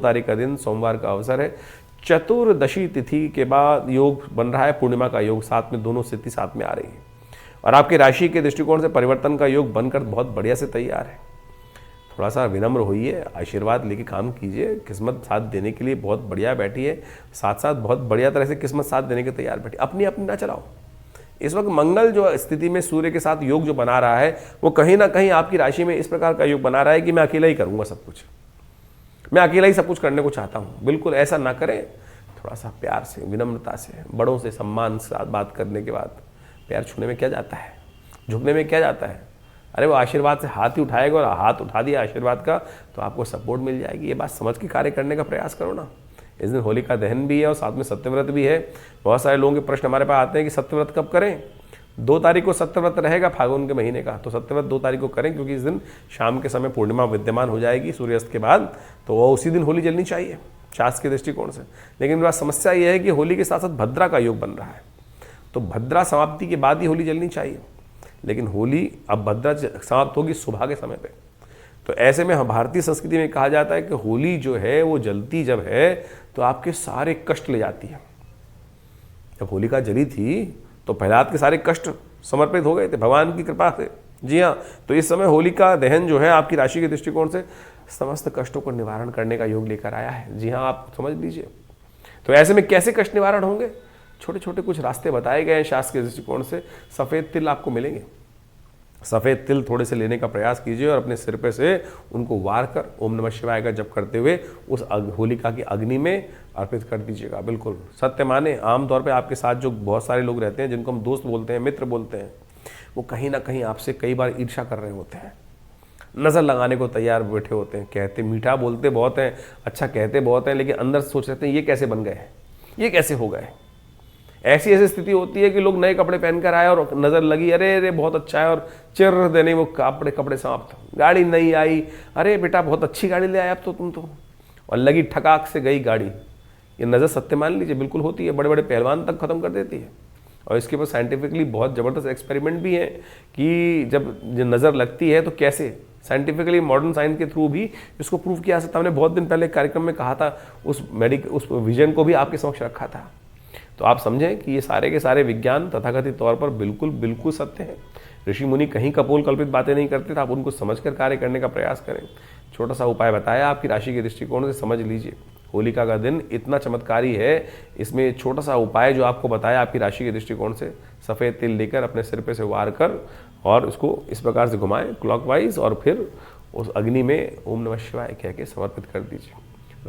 तारीख का दिन सोमवार का अवसर है। चतुर्दशी तिथि के बाद योग बन रहा है, पूर्णिमा का योग साथ में, दोनों स्थिति साथ में आ रही है और आपकी राशि के दृष्टिकोण से परिवर्तन का योग बनकर बहुत बढ़िया से तैयार है। थोड़ा सा विनम्र होइए, आशीर्वाद लेके काम कीजिए। किस्मत साथ देने के लिए बहुत बढ़िया बैठी है, साथ साथ बहुत बढ़िया तरह से किस्मत साथ देने के तैयार बैठी। अपनी अपनी ना चलाओ। इस वक्त मंगल जो स्थिति में सूर्य के साथ योग जो बना रहा है, वो कहीं ना कहीं आपकी राशि में इस प्रकार का योग बना रहा है कि मैं अकेला ही करूंगा सब कुछ, मैं अकेला ही सब कुछ करने को चाहता हूँ। बिल्कुल ऐसा ना करें। थोड़ा सा प्यार से, विनम्रता से, बड़ों से सम्मान से बात करने के बाद पैर छूने में क्या जाता है, झुकने में क्या जाता है। अरे वो आशीर्वाद से हाथ ही उठाएगा और हाथ उठा दिया आशीर्वाद का तो आपको सपोर्ट मिल जाएगी। ये बात समझ के कार्य करने का प्रयास करो ना। इस दिन होलिका दहन भी है और साथ में सत्यव्रत भी है। बहुत सारे लोगों के प्रश्न हमारे पास आते हैं कि सत्यव्रत कब करें। 2 तारीख को सत्यव्रत रहेगा फागुन के महीने का, तो सत्यव्रत 2 तारीख को करें क्योंकि इस दिन शाम के समय पूर्णिमा विद्यमान हो जाएगी सूर्यास्त के बाद, तो वो उसी दिन होली जलनी चाहिए शास्त्र के दृष्टिकोण से। लेकिन मेरी समस्या ये है कि होली के साथ साथ भद्रा का योग बन रहा है, तो भद्रा समाप्ति के बाद ही होली जलनी चाहिए, लेकिन होली अब भद्रा समाप्त होगी सुबह के समय पे। तो ऐसे में भारतीय संस्कृति में कहा जाता है कि होली जो है वो जलती जब है तो आपके सारे कष्ट ले जाती है। जब होलिका जली थी तो प्रहलाद के सारे कष्ट समर्पित हो गए थे भगवान की कृपा से। जी हाँ, तो इस समय होलिका दहन जो है आपकी राशि के दृष्टिकोण से समस्त कष्टों को निवारण करने का योग लेकर आया है। जी हाँ, आप समझ लीजिए। तो ऐसे में कैसे कष्ट निवारण होंगे, छोटे छोटे कुछ रास्ते बताए गए हैं शास्त्र के दृष्टिकोण से। सफ़ेद तिल आपको मिलेंगे, सफ़ेद तिल थोड़े से लेने का प्रयास कीजिए और अपने सिर पे से उनको वार कर ओम नमः शिवाय का जप करते हुए उस होलिका की अग्नि में अर्पित कर दीजिएगा। बिल्कुल सत्य माने, आमतौर पे आपके साथ जो बहुत सारे लोग रहते हैं जिनको हम दोस्त बोलते हैं, मित्र बोलते हैं, वो कहीं ना कहीं आपसे कई बार ईर्ष्या कर रहे होते हैं, नज़र लगाने को तैयार बैठे होते हैं। कहते मीठा बोलते बहुत हैं, अच्छा कहते बहुत हैं, लेकिन अंदर सोच रहे हैं ये कैसे बन गए, ये कैसे हो गए। ऐसी ऐसी स्थिति होती है कि लोग नए कपड़े पहनकर आए और नज़र लगी, अरे अरे बहुत अच्छा है, और चिर देने वो कपड़े समाप्त। गाड़ी नहीं आई, अरे बेटा बहुत अच्छी गाड़ी ले आए अब तो तुम तो, और लगी ठकाक से गई गाड़ी। ये नज़र सत्य मान लीजिए बिल्कुल होती है, बड़े बड़े पहलवान तक खत्म कर देती है। और इसके ऊपर साइंटिफिकली बहुत ज़बरदस्त एक्सपेरिमेंट भी है कि जब नज़र लगती है तो कैसे साइंटिफिकली मॉडर्न साइंस के थ्रू भी इसको प्रूव किया जा सकता है। हमने बहुत दिन पहले कार्यक्रम में कहा था, उस विजन को भी आपके समक्ष रखा था। तो आप समझें कि ये सारे के सारे विज्ञान तथाकथित तौर पर बिल्कुल बिल्कुल सत्य है। ऋषि मुनि कहीं कपोल कल्पित बातें नहीं करते थे, आप उनको समझकर कार्य करने का प्रयास करें। छोटा सा उपाय बताया आपकी राशि के दृष्टिकोण से, समझ लीजिए। होलिका का दिन इतना चमत्कारी है, इसमें छोटा सा उपाय जो आपको बताया आपकी राशि के दृष्टिकोण से, सफ़ेद तिल लेकर अपने सिर पे से वार कर और उसको इस प्रकार से घुमाएं क्लॉकवाइज और फिर उस अग्नि में ओम नमः शिवाय कह के समर्पित कर दीजिए।